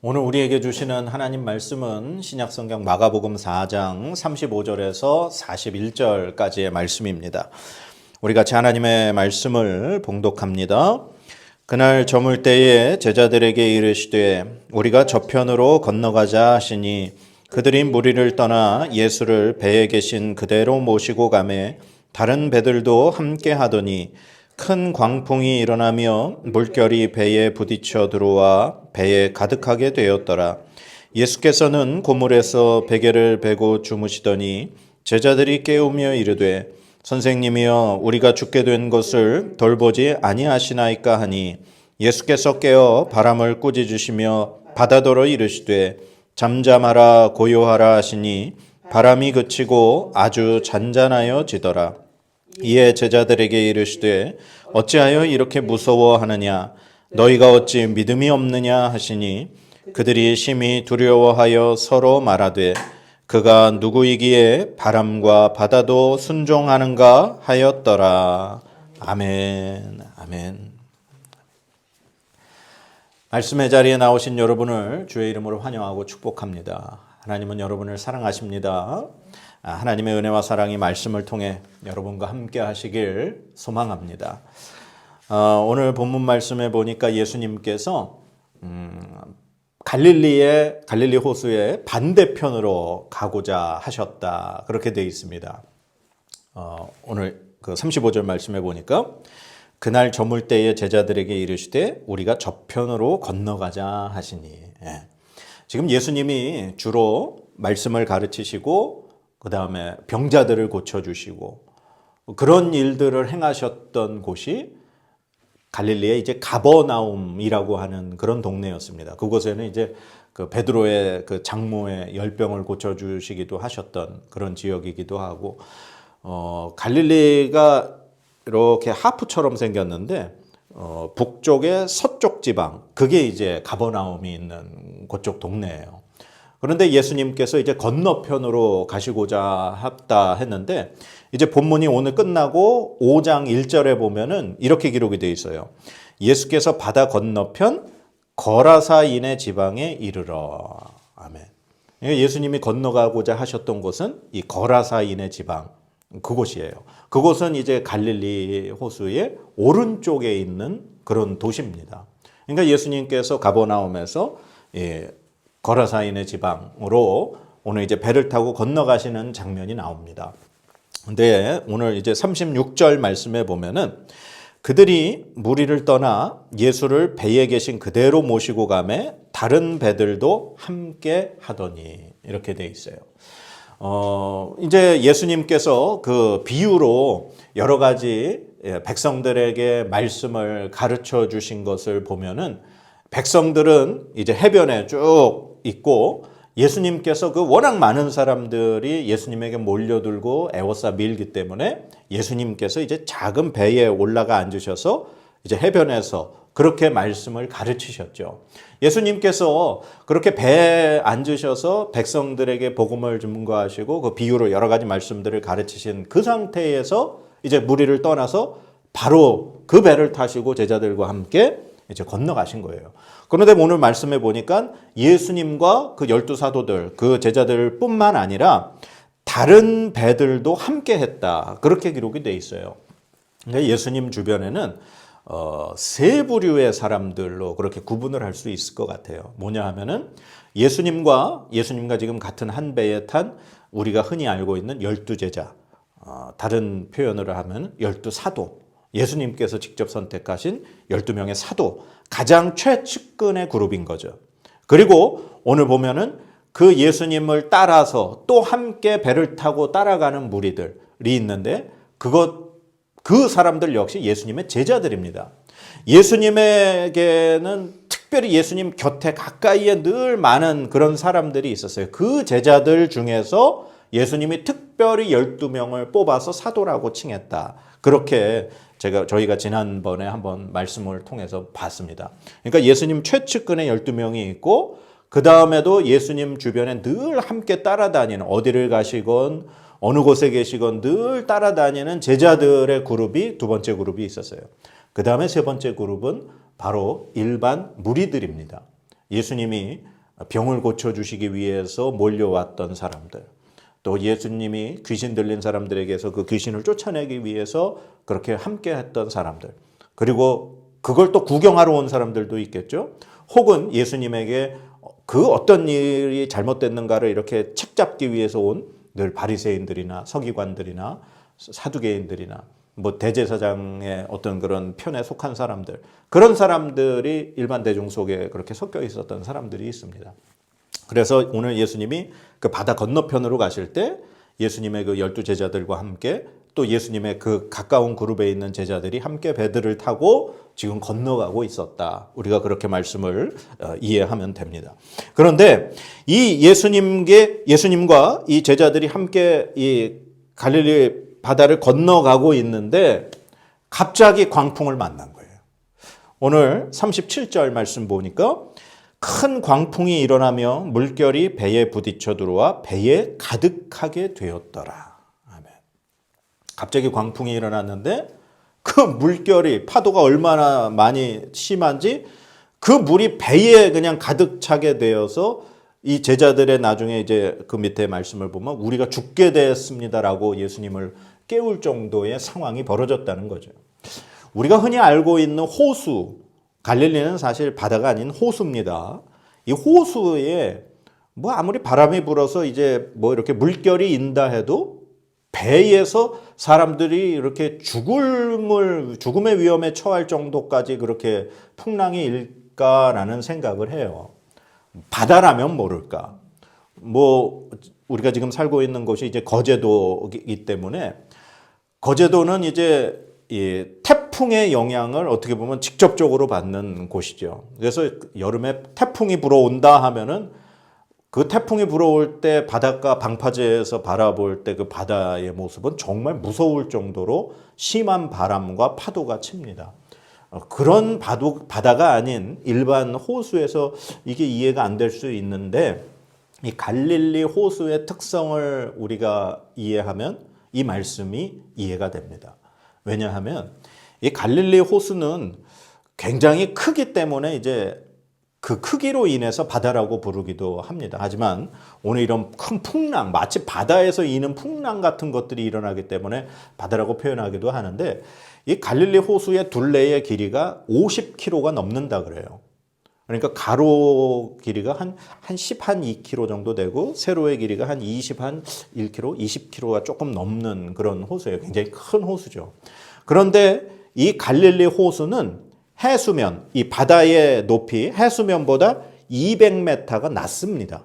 오늘 우리에게 주시는 하나님 말씀은 신약성경 마가복음 4장 35절에서 41절까지의 말씀입니다. 우리 같이 하나님의 말씀을 봉독합니다. 그날 저물 때에 제자들에게 이르시되 우리가 저편으로 건너가자 하시니 그들이 무리를 떠나 예수를 배에 계신 그대로 모시고 가매 다른 배들도 함께 하더니 큰 광풍이 일어나며 물결이 배에 부딪혀 들어와 배에 가득하게 되었더라. 예수께서는 고물에서 베개를 베고 주무시더니 제자들이 깨우며 이르되 선생님이여 우리가 죽게 된 것을 돌보지 아니하시나이까 하니 예수께서 깨어 바람을 꾸짖으시며 바다더러 이르시되 잠잠하라 고요하라 하시니 바람이 그치고 아주 잔잔하여 지더라. 이에 제자들에게 이르시되 어찌하여 이렇게 무서워하느냐 너희가 어찌 믿음이 없느냐 하시니 그들이 심히 두려워하여 서로 말하되 그가 누구이기에 바람과 바다도 순종하는가 하였더라. 아멘. 아멘. 말씀의 자리에 나오신 여러분을 주의 이름으로 환영하고 축복합니다. 하나님은 여러분을 사랑하십니다. 하나님의 은혜와 사랑이 말씀을 통해 여러분과 함께 하시길 소망합니다. 오늘 본문 말씀에 보니까 예수님께서 갈릴리 호수의 반대편으로 가고자 하셨다. 그렇게 되어 있습니다. 오늘 그 35절 말씀에 보니까 그날 저물 때에 제자들에게 이르시되 우리가 저편으로 건너가자 하시니. 지금 예수님이 주로 말씀을 가르치시고 그 다음에 병자들을 고쳐주시고 그런 일들을 행하셨던 곳이 갈릴리의 이제 가버나움이라고 하는 그런 동네였습니다. 그곳에는 이제 그 베드로의 그 장모의 열병을 고쳐주시기도 하셨던 그런 지역이기도 하고, 갈릴리가 이렇게 하프처럼 생겼는데, 북쪽의 서쪽 지방, 그게 이제 가버나움이 있는 그쪽 동네예요. 그런데 예수님께서 이제 건너편으로 가시고자 했다 했는데 이제 본문이 오늘 끝나고 5장 1절에 보면은 이렇게 기록이 되어 있어요. 예수께서 바다 건너편 거라사인의 지방에 이르러. 아멘. 예수님이 건너가고자 하셨던 곳은 이 거라사인의 지방, 그곳이에요. 그곳은 이제 갈릴리 호수의 오른쪽에 있는 그런 도시입니다. 그러니까 예수님께서 가버나움에서 거라사인의 지방으로 오늘 이제 배를 타고 건너가시는 장면이 나옵니다. 근데 오늘 이제 36절 말씀에 보면은 그들이 무리를 떠나 예수를 배에 계신 그대로 모시고 가매 다른 배들도 함께 하더니 이렇게 돼 있어요. 이제 예수님께서 그 비유로 여러 가지 백성들에게 말씀을 가르쳐 주신 것을 보면은 백성들은 이제 해변에 쭉 있고 예수님께서 그 워낙 많은 사람들이 예수님에게 몰려들고 애워싸 밀기 때문에 예수님께서 이제 작은 배에 올라가 앉으셔서 이제 해변에서 그렇게 말씀을 가르치셨죠. 예수님께서 그렇게 배에 앉으셔서 백성들에게 복음을 증거하시고 그 비유로 여러 가지 말씀들을 가르치신 그 상태에서 이제 무리를 떠나서 바로 그 배를 타시고 제자들과 함께 이제 건너가신 거예요. 그런데 오늘 말씀해 보니까 예수님과 그 12사도들, 그 제자들 뿐만 아니라 다른 배들도 함께 했다. 그렇게 기록이 돼 있어요. 그러니까 예수님 주변에는 세 부류의 사람들로 그렇게 구분을 할 수 있을 것 같아요. 뭐냐 하면은 예수님과 지금 같은 한 배에 탄 우리가 흔히 알고 있는 12제자, 다른 표현으로 하면 12사도, 예수님께서 직접 선택하신 12명의 사도, 가장 최측근의 그룹인 거죠. 그리고 오늘 보면은 그 예수님을 따라서 또 함께 배를 타고 따라가는 무리들이 있는데 그 사람들 역시 예수님의 제자들입니다. 예수님에게는 특별히 예수님 곁에 가까이에 늘 많은 그런 사람들이 있었어요. 그 제자들 중에서 예수님이 특별히 12명을 뽑아서 사도라고 칭했다. 그렇게 저희가 지난번에 한번 말씀을 통해서 봤습니다. 그러니까 예수님 최측근에 12명이 있고 그 다음에도 예수님 주변에 늘 함께 따라다니는, 어디를 가시건 어느 곳에 계시건 늘 따라다니는 제자들의 그룹이 두 번째 그룹이 있었어요. 그 다음에 세 번째 그룹은 바로 일반 무리들입니다. 예수님이 병을 고쳐주시기 위해서 몰려왔던 사람들, 또 예수님이 귀신 들린 사람들에게서 그 귀신을 쫓아내기 위해서 그렇게 함께 했던 사람들, 그리고 그걸 또 구경하러 온 사람들도 있겠죠. 혹은 예수님에게 그 어떤 일이 잘못됐는가를 이렇게 책잡기 위해서 온 늘 바리새인들이나 서기관들이나 사두개인들이나 뭐 대제사장의 어떤 그런 편에 속한 사람들, 그런 사람들이 일반 대중 속에 그렇게 섞여 있었던 사람들이 있습니다. 그래서 오늘 예수님이 그 바다 건너편으로 가실 때 예수님의 그 12 제자들과 함께 또 예수님의 그 가까운 그룹에 있는 제자들이 함께 배들을 타고 지금 건너가고 있었다. 우리가 그렇게 말씀을 이해하면 됩니다. 그런데 이 예수님과 이 제자들이 함께 이 갈릴리 바다를 건너가고 있는데 갑자기 광풍을 만난 거예요. 오늘 37절 말씀 보니까 큰 광풍이 일어나며 물결이 배에 부딪혀 들어와 배에 가득하게 되었더라. 아멘. 갑자기 광풍이 일어났는데 그 물결이 파도가 얼마나 많이 심한지 그 물이 배에 그냥 가득 차게 되어서 이 제자들의 나중에 이제 그 밑에 말씀을 보면 우리가 죽게 됐습니다라고 예수님을 깨울 정도의 상황이 벌어졌다는 거죠. 우리가 흔히 알고 있는 호수, 갈릴리는 사실 바다가 아닌 호수입니다. 이 호수에 뭐 아무리 바람이 불어서 이제 뭐 이렇게 물결이 인다 해도 배에서 사람들이 이렇게 죽음의 위험에 처할 정도까지 그렇게 풍랑이 일까라는 생각을 해요. 바다라면 모를까. 뭐 우리가 지금 살고 있는 곳이 이제 거제도이기 때문에 거제도는 이제 이 태풍의 영향을 어떻게 보면 직접적으로 받는 곳이죠. 그래서 여름에 태풍이 불어온다 하면은 그 태풍이 불어올 때 바닷가 방파제에서 바라볼 때 그 바다의 모습은 정말 무서울 정도로 심한 바람과 파도가 칩니다. 그런 바다가 아닌 일반 호수에서 이게 이해가 안 될 수 있는데 이 갈릴리 호수의 특성을 우리가 이해하면 이 말씀이 이해가 됩니다. 왜냐하면 이 갈릴리 호수는 굉장히 크기 때문에 이제 그 크기로 인해서 바다라고 부르기도 합니다. 하지만 오늘 이런 큰 풍랑, 마치 바다에서 이는 풍랑 같은 것들이 일어나기 때문에 바다라고 표현하기도 하는데 이 갈릴리 호수의 둘레의 길이가 50km가 넘는다 그래요. 그러니까 가로 길이가 한 2km 정도 되고 세로의 길이가 한 1km, 20km가 조금 넘는 그런 호수예요. 굉장히 큰 호수죠. 그런데 이 갈릴리 호수는 해수면, 이 바다의 높이 해수면보다 200m가 낮습니다.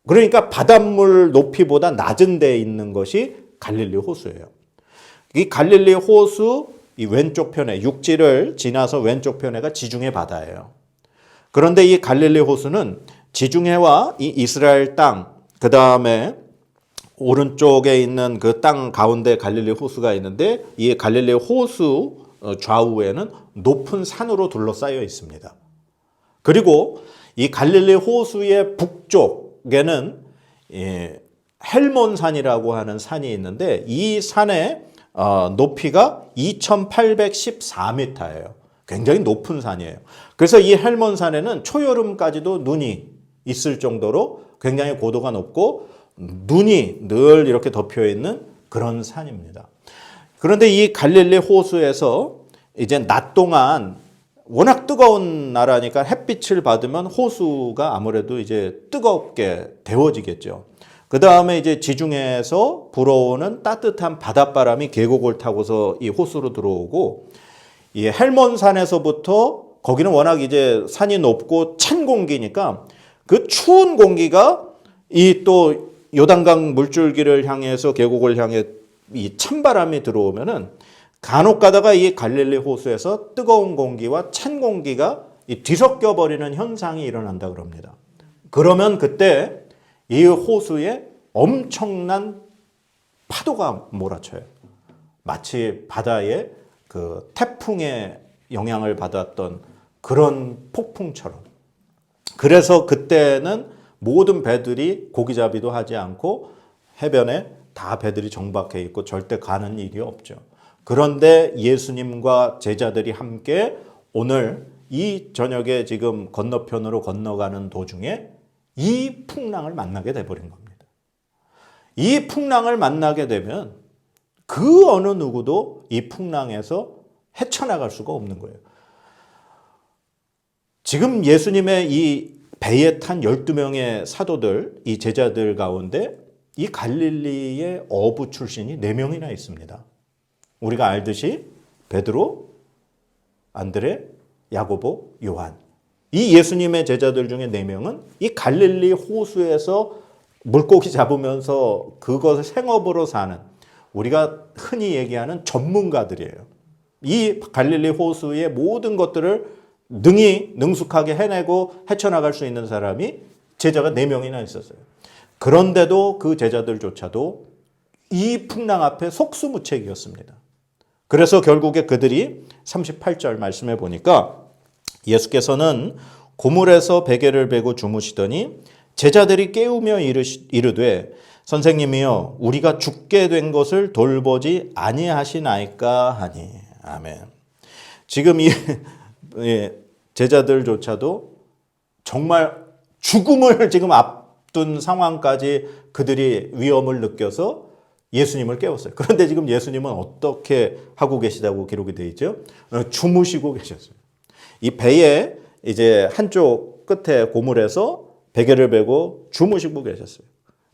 그러니까 바닷물 높이보다 낮은 데에 있는 것이 갈릴리 호수예요. 이 갈릴리 호수 이 왼쪽 편에 육지를 지나서 왼쪽 편에가 지중해 바다예요. 그런데 이 갈릴리 호수는 지중해와 이 이스라엘 땅, 그 다음에 오른쪽에 있는 그 땅 가운데 갈릴리 호수가 있는데 이 갈릴리 호수 좌우에는 높은 산으로 둘러싸여 있습니다. 그리고 이 갈릴리 호수의 북쪽에는 헬몬산이라고 하는 산이 있는데 이 산의 높이가 2814m예요. 굉장히 높은 산이에요. 그래서 이 헬몬산에는 초여름까지도 눈이 있을 정도로 굉장히 고도가 높고 눈이 늘 이렇게 덮여 있는 그런 산입니다. 그런데 이 갈릴리 호수에서 이제 낮 동안 워낙 뜨거운 나라니까 햇빛을 받으면 호수가 아무래도 이제 뜨겁게 데워지겠죠. 그 다음에 이제 지중해에서 불어오는 따뜻한 바닷바람이 계곡을 타고서 이 호수로 들어오고 이 헬몬산에서부터 거기는 워낙 이제 산이 높고 찬 공기니까 그 추운 공기가 이 또 요단강 물줄기를 향해서 계곡을 향해 이 찬바람이 들어오면은 간혹 가다가 이 갈릴리 호수에서 뜨거운 공기와 찬 공기가 뒤섞여 버리는 현상이 일어난다 그럽니다. 그러면 그때 이 호수에 엄청난 파도가 몰아쳐요. 마치 바다에 그 태풍의 영향을 받았던 그런 폭풍처럼. 그래서 그때는 모든 배들이 고기잡이도 하지 않고 해변에 다 배들이 정박해 있고 절대 가는 일이 없죠. 그런데 예수님과 제자들이 함께 오늘 이 저녁에 지금 건너편으로 건너가는 도중에 이 풍랑을 만나게 돼버린 겁니다. 이 풍랑을 만나게 되면 그 어느 누구도 이 풍랑에서 헤쳐나갈 수가 없는 거예요. 지금 예수님의 이 배에 탄 12명의 사도들, 이 제자들 가운데 이 갈릴리의 어부 출신이 4명이나 있습니다. 우리가 알듯이 베드로, 안드레, 야고보, 요한. 이 예수님의 제자들 중에 4명은 이 갈릴리 호수에서 물고기 잡으면서 그것을 생업으로 사는, 우리가 흔히 얘기하는 전문가들이에요. 이 갈릴리 호수의 모든 것들을 능숙하게 해내고 헤쳐나갈 수 있는 사람이 제자가 4명이나 있었어요. 그런데도 그 제자들조차도 이 풍랑 앞에 속수무책이었습니다. 그래서 결국에 그들이 38절 말씀해 보니까 예수께서는 고물에서 베개를 베고 주무시더니 제자들이 깨우며 이르되 선생님이여 우리가 죽게 된 것을 돌보지 아니하시나이까 하니. 아멘. 지금 이 제자들조차도 정말 죽음을 지금 앞둔 상황까지 그들이 위험을 느껴서 예수님을 깨웠어요. 그런데 지금 예수님은 어떻게 하고 계시다고 기록이 되어 있죠? 주무시고 계셨어요. 이 배의 이제 한쪽 끝에 고물에서 베개를 베고 주무시고 계셨어요.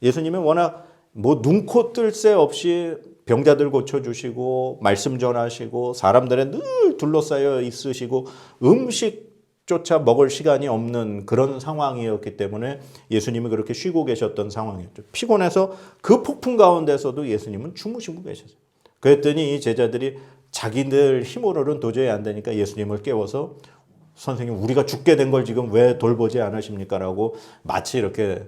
예수님은 워낙 뭐 눈코 뜰 새 없이 병자들 고쳐주시고 말씀 전하시고 사람들에 늘 둘러싸여 있으시고 음식조차 먹을 시간이 없는 그런 상황이었기 때문에 예수님이 그렇게 쉬고 계셨던 상황이었죠. 피곤해서 그 폭풍 가운데서도 예수님은 주무시고 계셨어요. 그랬더니 이 제자들이 자기들 힘으로는 도저히 안 되니까 예수님을 깨워서 선생님 우리가 죽게 된 걸 지금 왜 돌보지 않으십니까? 라고 마치 이렇게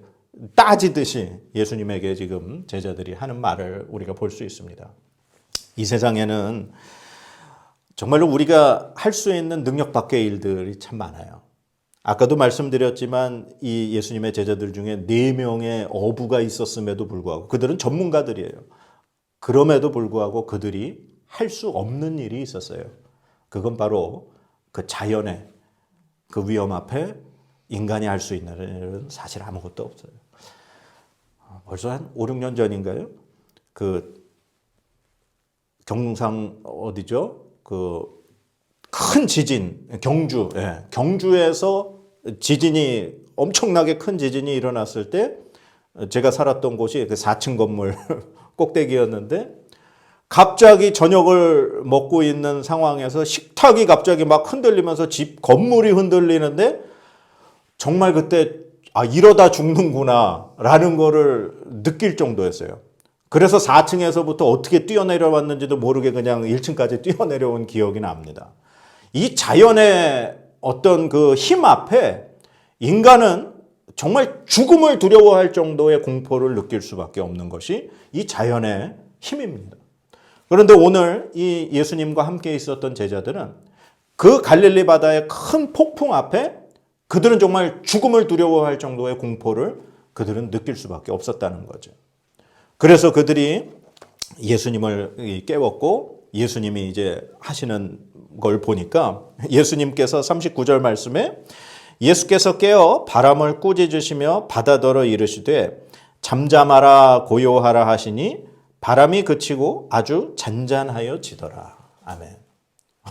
따지듯이 예수님에게 지금 제자들이 하는 말을 우리가 볼 수 있습니다. 이 세상에는 정말로 우리가 할 수 있는 능력 밖의 일들이 참 많아요. 아까도 말씀드렸지만 이 예수님의 제자들 중에 4명의 어부가 있었음에도 불구하고 그들은 전문가들이에요. 그럼에도 불구하고 그들이 할 수 없는 일이 있었어요. 그건 바로 그 자연의 그 위험 앞에 인간이 할 수 있는 일은 사실 아무것도 없어요. 벌써 한 5, 6년 전인가요? 그 경상 어디죠? 그 큰 지진, 경주, 경주에서 지진이 엄청나게 큰 지진이 일어났을 때 제가 살았던 곳이 그 4층 건물 꼭대기였는데 갑자기 저녁을 먹고 있는 상황에서 식탁이 갑자기 막 흔들리면서 집 건물이 흔들리는데 정말 그때 이러다 죽는구나 라는 거를 느낄 정도였어요. 그래서 4층에서부터 어떻게 뛰어내려왔는지도 모르게 그냥 1층까지 뛰어내려온 기억이 납니다. 이 자연의 어떤 그 힘 앞에 인간은 정말 죽음을 두려워할 정도의 공포를 느낄 수밖에 없는 것이 이 자연의 힘입니다. 그런데 오늘 이 예수님과 함께 있었던 제자들은 그 갈릴리 바다의 큰 폭풍 앞에 그들은 정말 죽음을 두려워할 정도의 공포를 그들은 느낄 수밖에 없었다는 거죠. 그래서 그들이 예수님을 깨웠고 예수님이 이제 하시는 걸 보니까 예수님께서 39절 말씀에 예수께서 깨어 바람을 꾸짖으시며 바다더러 이르시되 잠잠하라 고요하라 하시니 바람이 그치고 아주 잔잔하여지더라. 아멘.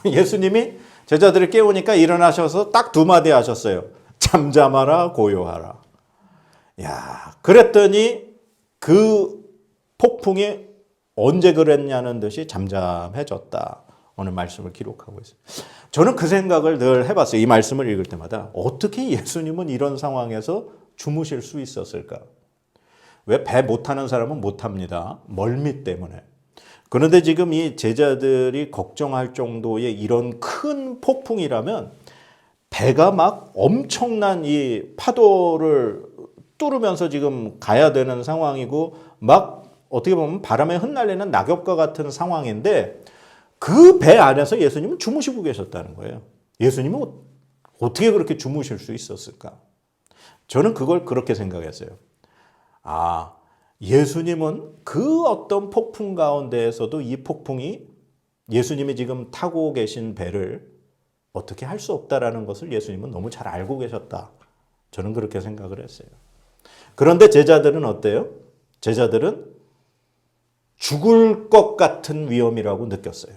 예수님이 제자들을 깨우니까 일어나셔서 딱 2마디 하셨어요. 잠잠하라 고요하라. 야, 그랬더니 그 폭풍이 언제 그랬냐는 듯이 잠잠해졌다. 오늘 말씀을 기록하고 있어요. 저는 그 생각을 늘 해봤어요. 이 말씀을 읽을 때마다 어떻게 예수님은 이런 상황에서 주무실 수 있었을까? 왜 배 못 타는 사람은 못 탑니다. 멀미 때문에. 그런데 지금 이 제자들이 걱정할 정도의 이런 큰 폭풍이라면 배가 막 엄청난 이 파도를 뚫으면서 지금 가야 되는 상황이고 막 어떻게 보면 바람에 흩날리는 낙엽과 같은 상황인데 그 배 안에서 예수님은 주무시고 계셨다는 거예요. 예수님은 어떻게 그렇게 주무실 수 있었을까? 저는 그걸 그렇게 생각했어요. 예수님은 그 어떤 폭풍 가운데에서도 이 폭풍이 예수님이 지금 타고 계신 배를 어떻게 할 수 없다라는 것을 예수님은 너무 잘 알고 계셨다. 저는 그렇게 생각을 했어요. 그런데 제자들은 어때요? 제자들은 죽을 것 같은 위험이라고 느꼈어요.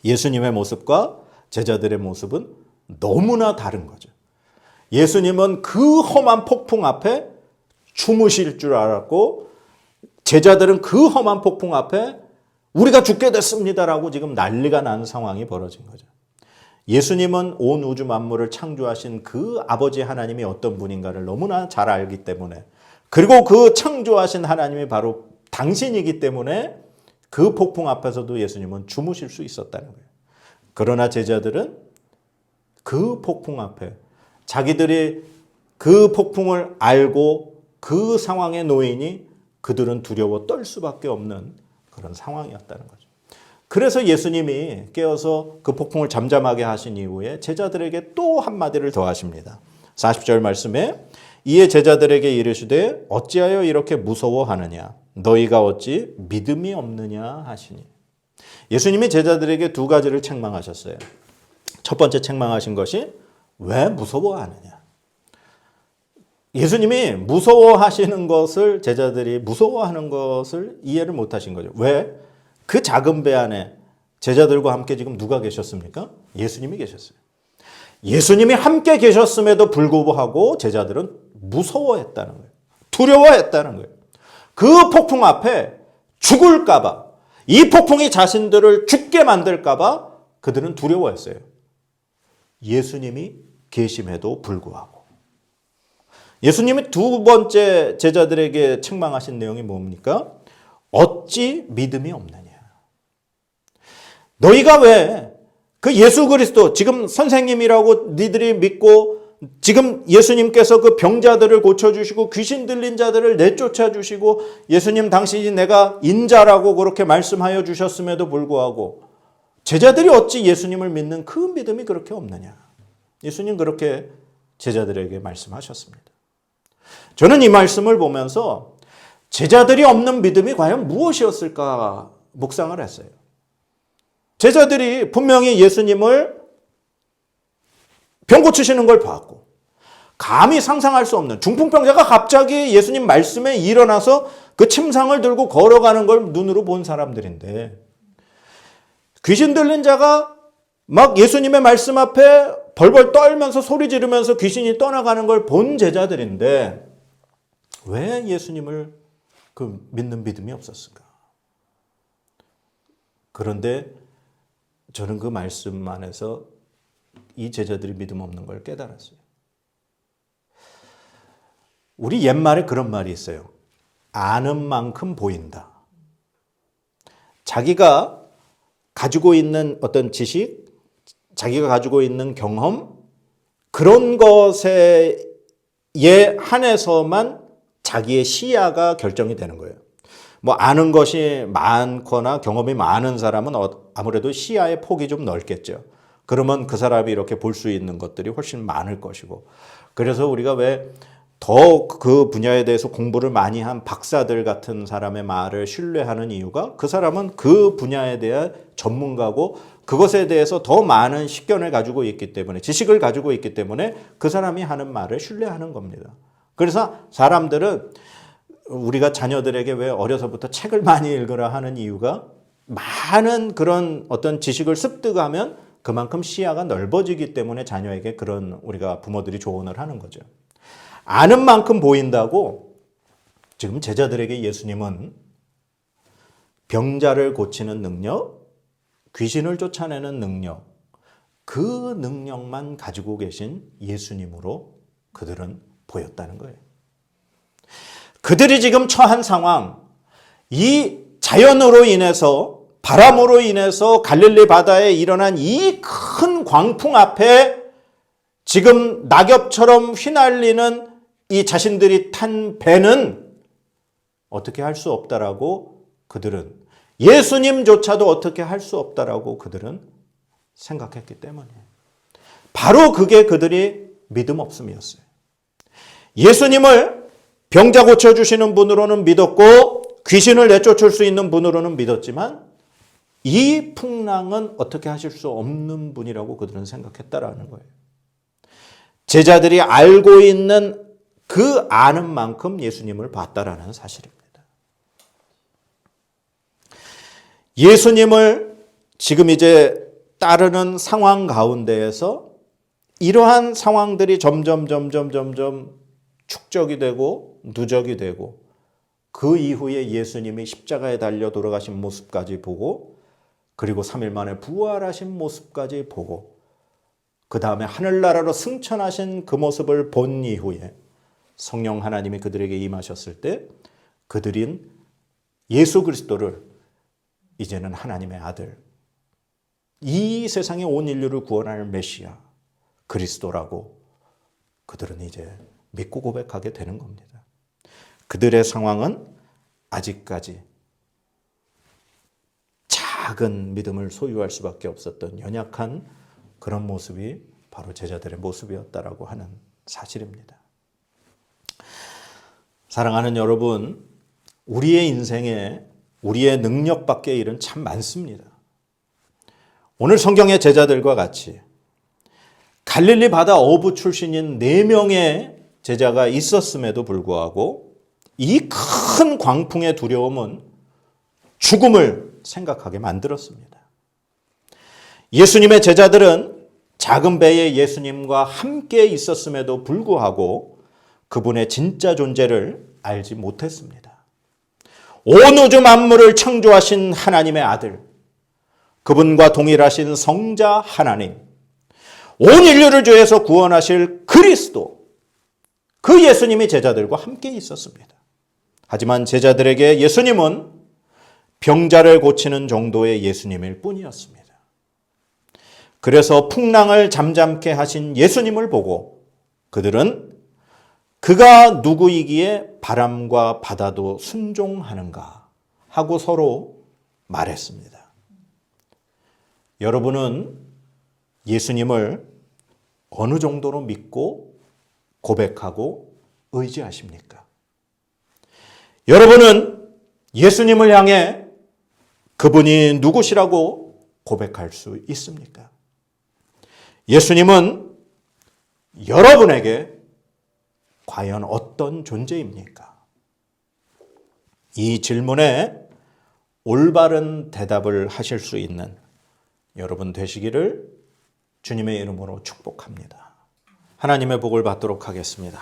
예수님의 모습과 제자들의 모습은 너무나 다른 거죠. 예수님은 그 험한 폭풍 앞에 주무실 줄 알았고, 제자들은 그 험한 폭풍 앞에 우리가 죽게 됐습니다라고 지금 난리가 난 상황이 벌어진 거죠. 예수님은 온 우주 만물을 창조하신 그 아버지 하나님이 어떤 분인가를 너무나 잘 알기 때문에, 그리고 그 창조하신 하나님이 바로 당신이기 때문에 그 폭풍 앞에서도 예수님은 주무실 수 있었다는 거예요. 그러나 제자들은 그 폭풍 앞에 자기들이 그 폭풍을 알고 그 상황에 놓이니 그들은 두려워 떨 수밖에 없는 그런 상황이었다는 거죠. 그래서 예수님이 깨어서 그 폭풍을 잠잠하게 하신 이후에 제자들에게 또 한마디를 더 하십니다. 40절 말씀에 이에 제자들에게 이르시되 어찌하여 이렇게 무서워하느냐 너희가 어찌 믿음이 없느냐 하시니. 예수님이 제자들에게 두 가지를 책망하셨어요. 첫 번째 책망하신 것이 왜 무서워하느냐. 예수님이 무서워하시는 것을 제자들이 무서워하는 것을 이해를 못하신 거죠. 왜? 그 작은 배 안에 제자들과 함께 지금 누가 계셨습니까? 예수님이 계셨어요. 예수님이 함께 계셨음에도 불구하고 제자들은 무서워했다는 거예요. 두려워했다는 거예요. 그 폭풍 앞에 죽을까 봐, 이 폭풍이 자신들을 죽게 만들까 봐 그들은 두려워했어요. 예수님이 계심에도 불구하고. 예수님이 두 번째 제자들에게 책망하신 내용이 뭡니까? 어찌 믿음이 없느냐. 너희가 왜 그 예수 그리스도 지금 선생님이라고 니들이 믿고 지금 예수님께서 그 병자들을 고쳐주시고 귀신 들린 자들을 내쫓아 주시고 예수님 당신이 내가 인자라고 그렇게 말씀하여 주셨음에도 불구하고 제자들이 어찌 예수님을 믿는 그 믿음이 그렇게 없느냐. 예수님 그렇게 제자들에게 말씀하셨습니다. 저는 이 말씀을 보면서 제자들이 없는 믿음이 과연 무엇이었을까 묵상을 했어요. 제자들이 분명히 예수님을 병 고치시는 걸 봤고 감히 상상할 수 없는 중풍병자가 갑자기 예수님 말씀에 일어나서 그 침상을 들고 걸어가는 걸 눈으로 본 사람들인데 귀신 들린 자가 막 예수님의 말씀 앞에 벌벌 떨면서 소리 지르면서 귀신이 떠나가는 걸 본 제자들인데 왜 예수님을 그 믿는 믿음이 없었을까? 그런데 저는 그 말씀 안에서 이 제자들이 믿음 없는 걸 깨달았어요. 우리 옛말에 그런 말이 있어요. 아는 만큼 보인다. 자기가 가지고 있는 어떤 지식, 자기가 가지고 있는 경험, 그런 것에 한해서만 자기의 시야가 결정이 되는 거예요. 뭐 아는 것이 많거나 경험이 많은 사람은 아무래도 시야의 폭이 좀 넓겠죠. 그러면 그 사람이 이렇게 볼 수 있는 것들이 훨씬 많을 것이고. 그래서 우리가 왜 더 그 분야에 대해서 공부를 많이 한 박사들 같은 사람의 말을 신뢰하는 이유가 그 사람은 그 분야에 대한 전문가고 그것에 대해서 더 많은 식견을 가지고 있기 때문에 지식을 가지고 있기 때문에 그 사람이 하는 말을 신뢰하는 겁니다. 그래서 사람들은 우리가 자녀들에게 왜 어려서부터 책을 많이 읽으라 하는 이유가 많은 그런 어떤 지식을 습득하면 그만큼 시야가 넓어지기 때문에 자녀에게 그런 우리가 부모들이 조언을 하는 거죠. 아는 만큼 보인다고 지금 제자들에게 예수님은 병자를 고치는 능력, 귀신을 쫓아내는 능력, 그 능력만 가지고 계신 예수님으로 그들은 보였다는 거예요. 그들이 지금 처한 상황, 이 자연으로 인해서 바람으로 인해서 갈릴리 바다에 일어난 이 큰 광풍 앞에 지금 낙엽처럼 휘날리는 이 자신들이 탄 배는 어떻게 할 수 없다라고 그들은 예수님조차도 어떻게 할 수 없다라고 그들은 생각했기 때문이에요. 바로 그게 그들이 믿음 없음이었어요. 예수님을 병자 고쳐주시는 분으로는 믿었고 귀신을 내쫓을 수 있는 분으로는 믿었지만 이 풍랑은 어떻게 하실 수 없는 분이라고 그들은 생각했다라는 거예요. 제자들이 알고 있는 그 아는 만큼 예수님을 봤다라는 사실입니다. 예수님을 지금 이제 따르는 상황 가운데에서 이러한 상황들이 점점 축적이 되고 누적이 되고 그 이후에 예수님이 십자가에 달려 돌아가신 모습까지 보고 그리고 3일 만에 부활하신 모습까지 보고 그 다음에 하늘나라로 승천하신 그 모습을 본 이후에 성령 하나님이 그들에게 임하셨을 때 그들인 예수 그리스도를 이제는 하나님의 아들, 이 세상의 온 인류를 구원할 메시아 그리스도라고 그들은 이제 믿고 고백하게 되는 겁니다. 그들의 상황은 아직까지 작은 믿음을 소유할 수밖에 없었던 연약한 그런 모습이 바로 제자들의 모습이었다라고 하는 사실입니다. 사랑하는 여러분, 우리의 인생에 우리의 능력 밖의 일은 참 많습니다. 오늘 성경의 제자들과 같이 갈릴리 바다 어부 출신인 4명의 제자가 있었음에도 불구하고 이 큰 광풍의 두려움은 죽음을 생각하게 만들었습니다. 예수님의 제자들은 작은 배에 예수님과 함께 있었음에도 불구하고 그분의 진짜 존재를 알지 못했습니다. 온 우주 만물을 창조하신 하나님의 아들, 그분과 동일하신 성자 하나님, 온 인류를 죄에서 구원하실 그리스도, 그 예수님이 제자들과 함께 있었습니다. 하지만 제자들에게 예수님은 병자를 고치는 정도의 예수님일 뿐이었습니다. 그래서 풍랑을 잠잠케 하신 예수님을 보고 그들은 그가 누구이기에 바람과 바다도 순종하는가 하고 서로 말했습니다. 여러분은 예수님을 어느 정도로 믿고 고백하고 의지하십니까? 여러분은 예수님을 향해 그분이 누구시라고 고백할 수 있습니까? 예수님은 여러분에게 과연 어떤 존재입니까? 이 질문에 올바른 대답을 하실 수 있는 여러분 되시기를 주님의 이름으로 축복합니다. 하나님의 복을 받도록 하겠습니다.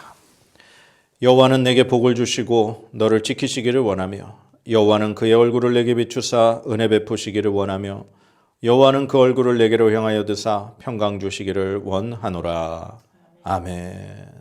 여호와는 내게 복을 주시고 너를 지키시기를 원하며 여호와는 그의 얼굴을 내게 비추사 은혜 베푸시기를 원하며 여호와는 그 얼굴을 내게로 향하여 드사 평강 주시기를 원하노라. 아멘.